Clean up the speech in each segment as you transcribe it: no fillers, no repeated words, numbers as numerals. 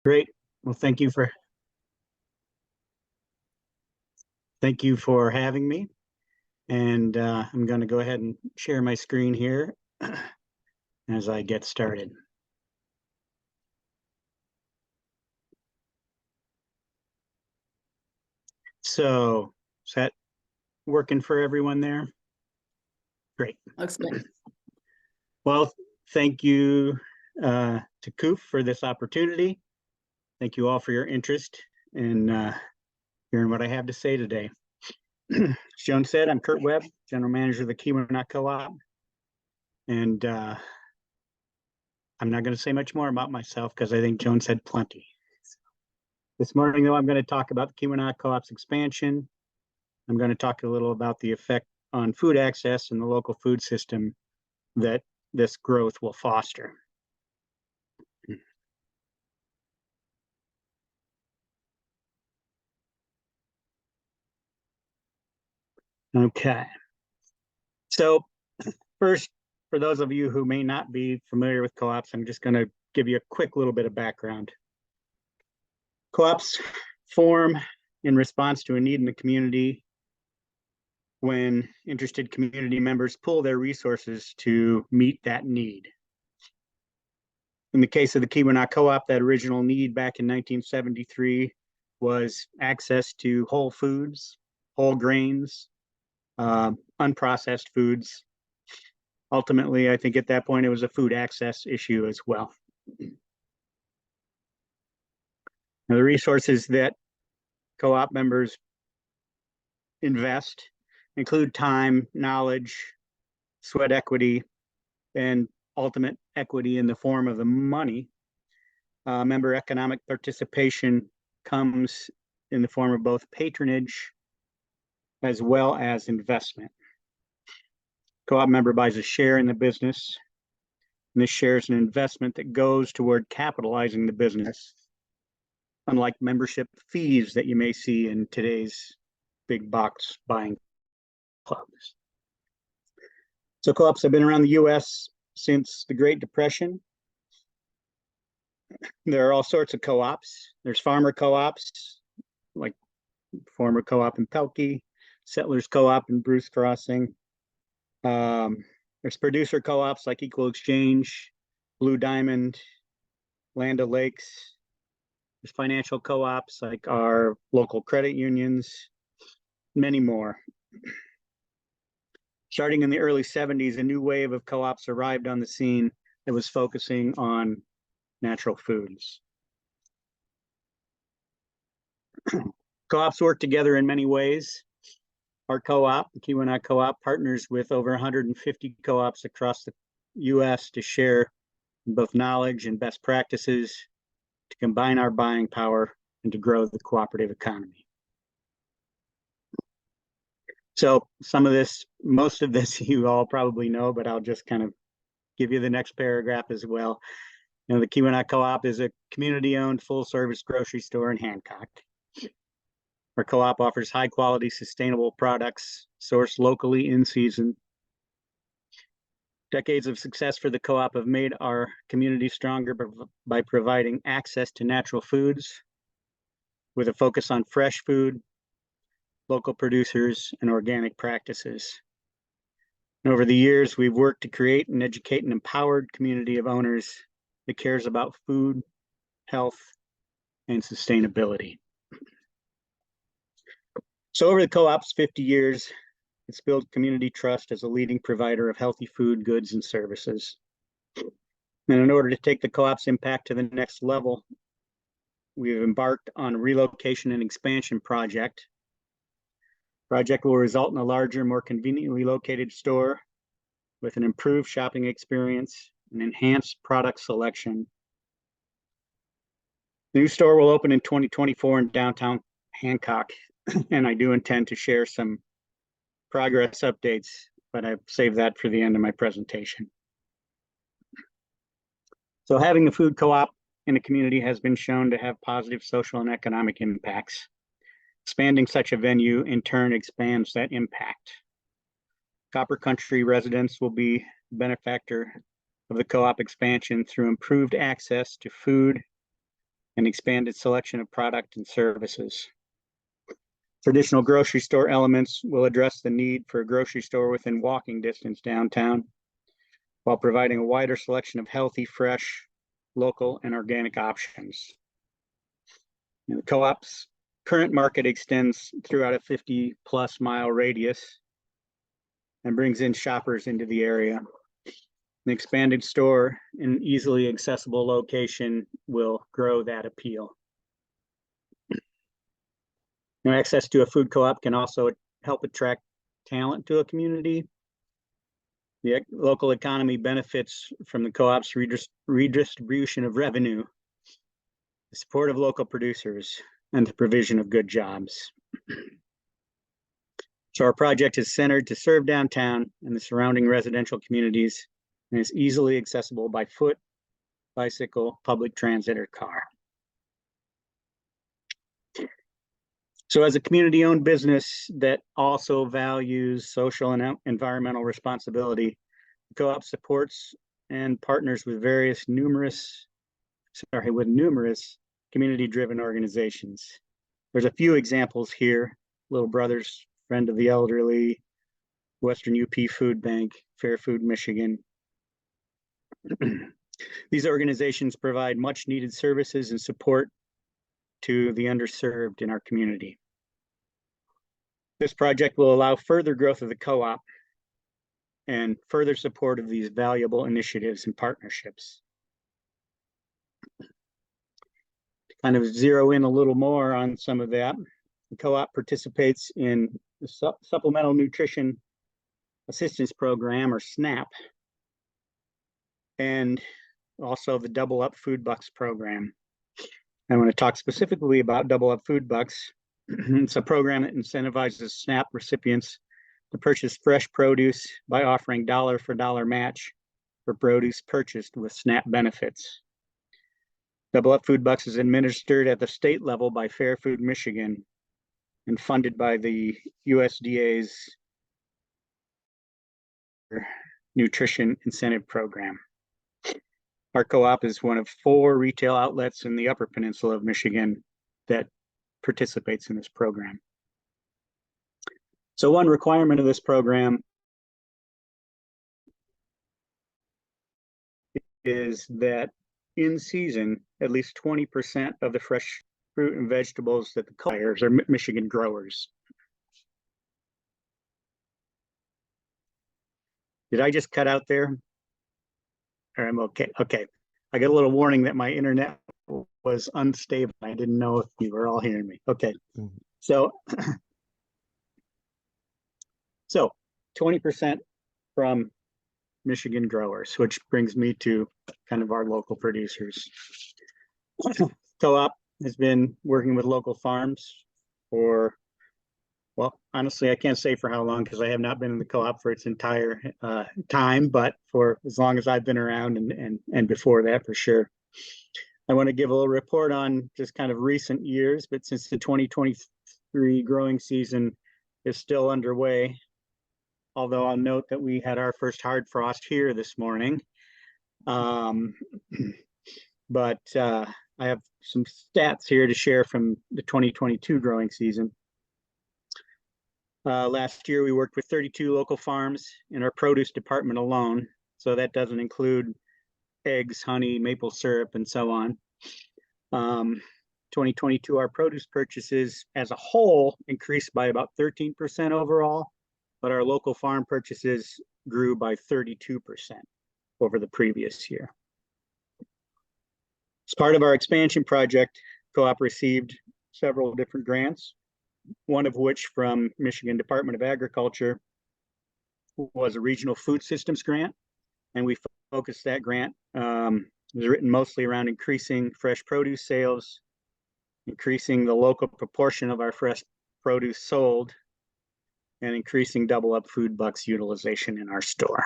Great. Well, thank you for having me. And I'm going to go ahead and share my screen here as I get started. So, is that working for everyone there? Great. Looks good. Well, thank you to COOP for this opportunity. Thank you all for your interest in hearing what I have to say today. As Joan said, I'm Curt Webb, General Manager of the Keweenaw Co-op. And I'm not going to say much more about myself because I think Joan said plenty. This morning, though, I'm going to talk about the Keweenaw Co-op's expansion. I'm going to talk a little about the effect on food access and the local food system that this growth will foster. Okay. So first, for those of you who may not be familiar with co-ops, I'm just going to give you a quick little bit of background. Co-ops form in response to a need in the community when interested community members pool their resources to meet that need. In the case of the Keweenaw Co-op, that original need back in 1973 was access to whole foods, whole grains, unprocessed foods. Ultimately, I think at that point it was a food access issue as well. Now, the resources that co-op members invest include time, knowledge, sweat equity, and ultimate equity in the form of the money. Member economic participation comes in the form of both patronage as well as investment. Co-op member buys a share in the business, and this share is an investment that goes toward capitalizing the business, unlike membership fees that you may see in today's big box buying clubs. So co-ops have been around the U.S. since the Great Depression. There are all sorts of co-ops. There's farmer co-ops, like former co-op in Pelkey, Settlers Co-op in Bruce Crossing. There's producer co-ops like Equal Exchange, Blue Diamond, Land O'Lakes. There's financial co-ops like our local credit unions, many more. Starting in the early 70s, a new wave of co-ops arrived on the scene that was focusing on natural foods. Co-ops work together in many ways. Our co-op, the Keweenaw Co-op, partners with over 150 co-ops across the U.S. to share both knowledge and best practices to combine our buying power and to grow the cooperative economy. So most of this you all probably know, but I'll just kind of give you the next paragraph as well. You know, the Keweenaw Co-op is a community-owned full-service grocery store in Hancock. Our co-op offers high-quality, sustainable products sourced locally in season. Decades of success for the co-op have made our community stronger by providing access to natural foods with a focus on fresh food, local producers, and organic practices. And over the years, we've worked to create and educate an empowered community of owners that cares about food, health, and sustainability. So over the co-op's 50 years, it's built community trust as a leading provider of healthy food, goods, and services. And in order to take the co-op's impact to the next level, we've embarked on a relocation and expansion project. Project will result in a larger, more conveniently located store with an improved shopping experience and enhanced product selection. The new store will open in 2024 in downtown Hancock, and I do intend to share some progress updates, but I've saved that for the end of my presentation. So having a food co-op in a community has been shown to have positive social and economic impacts. Expanding such a venue in turn expands that impact. Copper Country residents will be benefactor of the co-op expansion through improved access to food, and expanded selection of product and services. Traditional grocery store elements will address the need for a grocery store within walking distance downtown, while providing a wider selection of healthy, fresh, local, and organic options. The co-op's current market extends throughout a 50-plus mile radius and brings in shoppers into the area. An expanded store in an easily accessible location will grow that appeal. Now, access to a food co-op can also help attract talent to a community. The local economy benefits from the co-op's redistribution of revenue, the support of local producers, and the provision of good jobs. So our project is centered to serve downtown and the surrounding residential communities, and is easily accessible by foot, bicycle, public transit, or car. So as a community-owned business that also values social and environmental responsibility, the co-op supports and partners with numerous community-driven organizations. There's a few examples here: Little Brothers, Friend of the Elderly, Western UP Food Bank, Fair Food Michigan. These organizations provide much needed services and support to the underserved in our community. This project will allow further growth of the co-op and further support of these valuable initiatives and partnerships. To kind of zero in a little more on some of that, the co-op participates in the Supplemental Nutrition Assistance Program, or SNAP, and also the Double Up Food Bucks program. I want to talk specifically about Double Up Food Bucks. It's a program that incentivizes SNAP recipients to purchase fresh produce by offering dollar-for-dollar match for produce purchased with SNAP benefits. Double Up Food Bucks is administered at the state level by Fair Food Michigan and funded by the USDA's Nutrition Incentive Program. Our co-op is one of 4 retail outlets in the Upper Peninsula of Michigan that participates in this program. So one requirement of this program is that in season, at least 20% of the fresh fruit and vegetables that the buyers are Michigan growers. Did I just cut out there? Or I'm okay. Okay. I got a little warning that my internet was unstable. I didn't know if you were all hearing me. Okay. So 20% from Michigan growers, which brings me to kind of our local producers. Co-op has been working with local farms for, well, honestly, I can't say for how long because I have not been in the co-op for its entire time, but for as long as I've been around and before that, for sure. I want to give a little report on just kind of recent years, but since the 2023 growing season is still underway, although I'll note that we had our first hard frost here this morning. But I have some stats here to share from the 2022 growing season. Last year, we worked with 32 local farms in our produce department alone. So that doesn't include eggs, honey, maple syrup, and so on. 2022, our produce purchases as a whole increased by about 13% overall, but our local farm purchases grew by 32% over the previous year. As part of our expansion project, Co-op received several different grants, one of which from Michigan Department of Agriculture was a regional food systems grant. And we focused that grant, it was written mostly around increasing fresh produce sales, increasing the local proportion of our fresh produce sold, and increasing Double Up Food Bucks utilization in our store.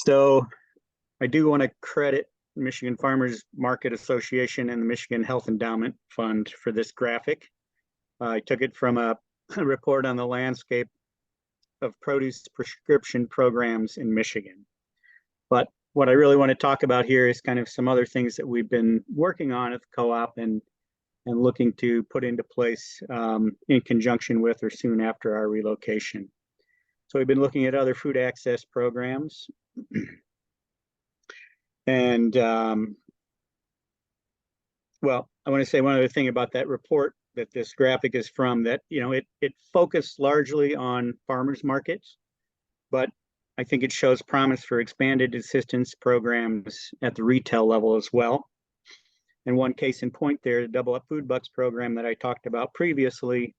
So I do want to credit Michigan Farmers Market Association and the Michigan Health Endowment Fund for this graphic. I took it from a report on the landscape of produce prescription programs in Michigan. But what I really want to talk about here is kind of some other things that we've been working on at the co-op and looking to put into place in conjunction with or soon after our relocation. So we've been looking at other food access programs. And well, I want to say one other thing about that report that this graphic is from, that, you know, it focused largely on farmers markets, but I think it shows promise for expanded assistance programs at the retail level as well. And one case in point there, the Double Up Food Bucks program that I talked about previously,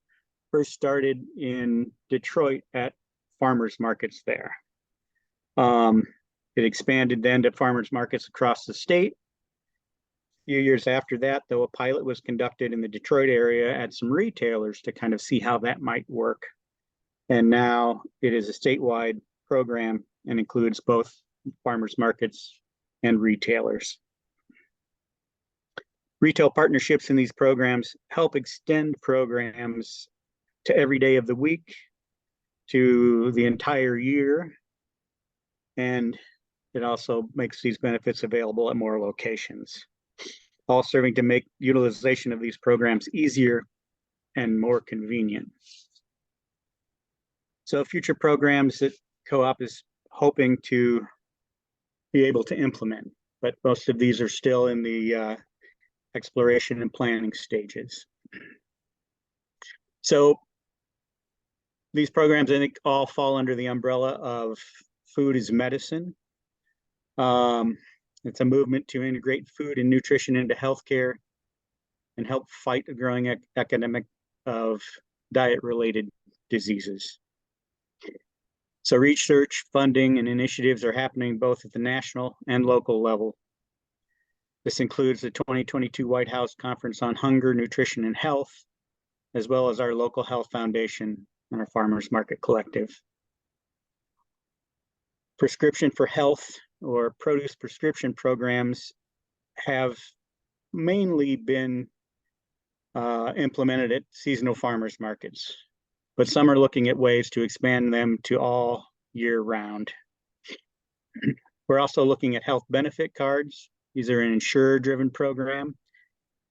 first started in Detroit at farmers markets there. It expanded then to farmers markets across the state. A few years after that, though, a pilot was conducted in the Detroit area at some retailers to kind of see how that might work. And now it is a statewide program and includes both farmers markets and retailers. Retail partnerships in these programs help extend programs to every day of the week, to the entire year, and it also makes these benefits available at more locations, all serving to make utilization of these programs easier and more convenient. So future programs that Co-op is hoping to be able to implement, but most of these are still in the exploration and planning stages. So these programs, I think, all fall under the umbrella of food is medicine. It's a movement to integrate food and nutrition into healthcare and help fight a growing epidemic of diet-related diseases. So research, funding, and initiatives are happening both at the national and local level. This includes the 2022 White House Conference on Hunger, Nutrition, and Health, as well as our local health foundation and our Farmers Market Collective. Prescription for health or produce prescription programs have mainly been implemented at seasonal farmers markets, but some are looking at ways to expand them to all year round. We're also looking at health benefit cards. These are an insurer-driven program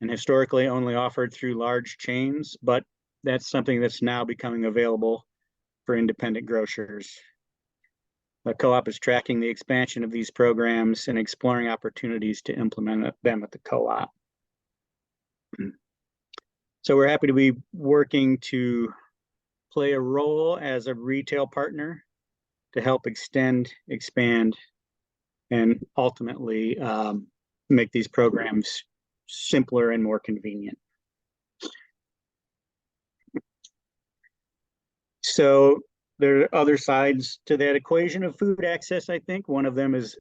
and historically only offered through large chains, but that's something that's now becoming available for independent grocers. The co-op is tracking the expansion of these programs and exploring opportunities to implement them at the co-op. So we're happy to be working to play a role as a retail partner to help extend, expand, and ultimately make these programs simpler and more convenient. So there are other sides to that equation of food access, I think. One of them is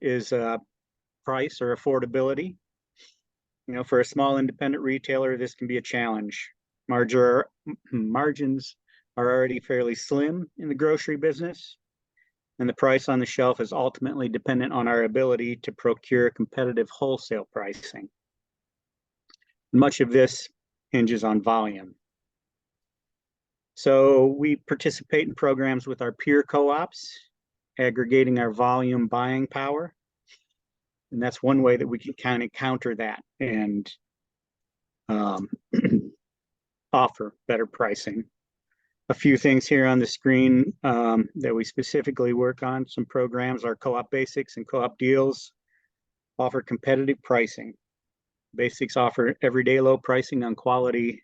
price or affordability. You know, for a small independent retailer, this can be a challenge. Margins are already fairly slim in the grocery business, and the price on the shelf is ultimately dependent on our ability to procure competitive wholesale pricing. Much of this hinges on volume. So we participate in programs with our peer co-ops, aggregating our volume buying power. And that's one way that we can kind of counter that and offer better pricing. A few things here on the screen that we specifically work on. Some programs, our Co-op Basics and Co-op Deals, offer competitive pricing. Basics offer everyday low pricing on quality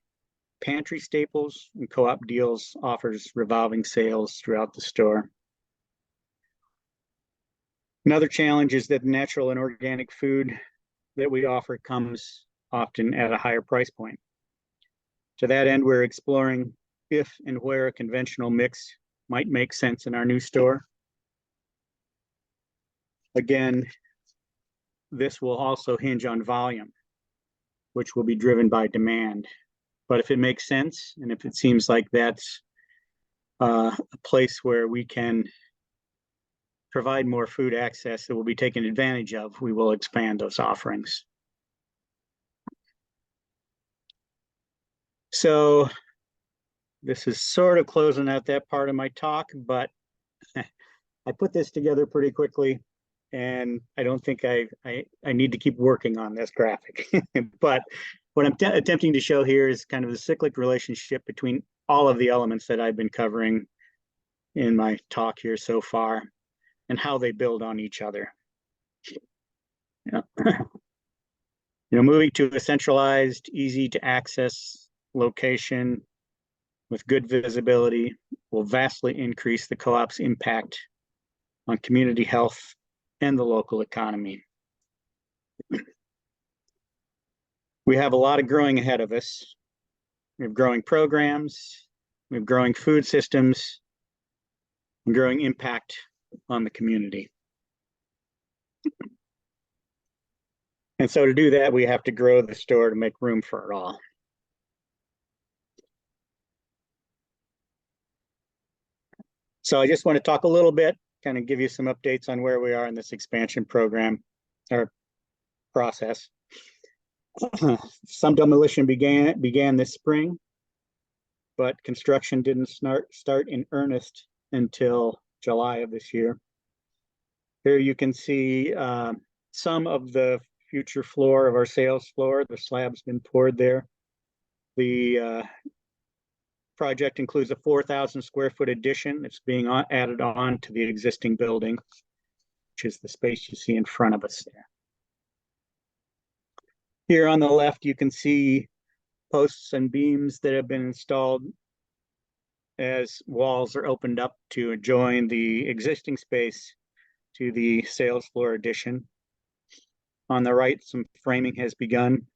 pantry staples, and Co-op Deals offers revolving sales throughout the store. Another challenge is that natural and organic food that we offer comes often at a higher price point. To that end, we're exploring if and where a conventional mix might make sense in our new store. Again, this will also hinge on volume, which will be driven by demand. But if it makes sense, and if it seems like that's a place where we can provide more food access that will be taken advantage of, we will expand those offerings. So this is sort of closing out that part of my talk, but I put this together pretty quickly and I don't think I need to keep working on this graphic. But what I'm attempting to show here is kind of the cyclic relationship between all of the elements that I've been covering in my talk here so far, and how they build on each other. Yeah. Moving to a centralized, easy to access location with good visibility will vastly increase the co-op's impact on community health and the local economy. We have a lot of growing ahead of us. We have growing programs, we have growing food systems, and growing impact on the community. And so to do that, we have to grow the store to make room for it all. So I just want to talk a little bit, kind of give you some updates on where we are in this expansion program or process. Some demolition began this spring, but construction didn't start in earnest until July of this year. Here you can see some of the future floor of our sales floor. The slab's been poured there. The project includes a 4,000 square foot addition that's being added on to the existing building, which is the space you see in front of us there. Here on the left, you can see posts and beams that have been installed as walls are opened up to join the existing space to the sales floor addition. On the right, some framing has begun.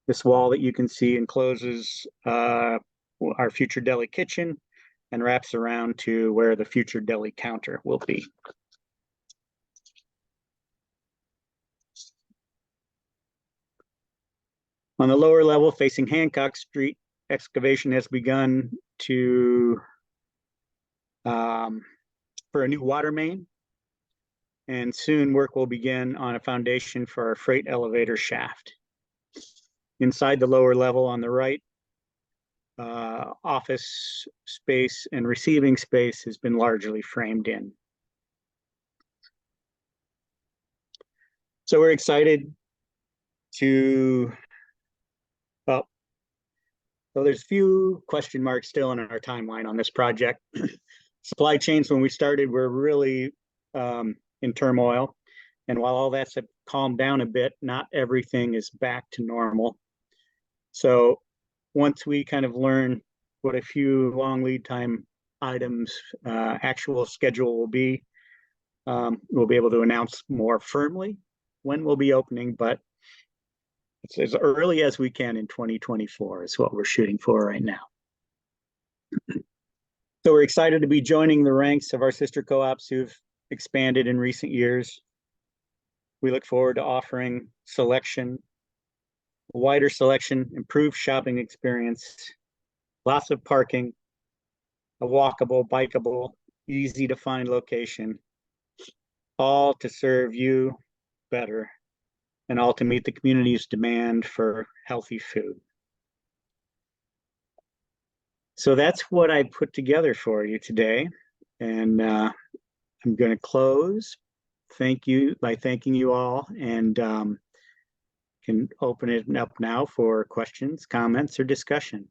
This wall that you can see encloses our future deli kitchen and wraps around to where the future deli counter will be. On the lower level facing Hancock Street, excavation has begun for a new water main, and soon work will begin on a foundation for our freight elevator shaft. Inside the lower level on the right, office space and receiving space has been largely framed in. So we're excited to, well, so there's a few question marks still in our timeline on this project. Supply chains, when we started, were really in turmoil. And while all that's calmed down a bit, not everything is back to normal. So once we kind of learn what a few long lead time items actual schedule will be, we'll be able to announce more firmly when we'll be opening, but it's as early as we can in 2024 is what we're shooting for right now. So we're excited to be joining the ranks of our sister co-ops who've expanded in recent years. We look forward to offering a wider selection, improved shopping experience, lots of parking, a walkable, bikeable, easy to find location, all to serve you better and all to meet the community's demand for healthy food. So that's what I put together for you today. And I'm going to close by thanking you all, and can open it up now for questions, comments, or discussion.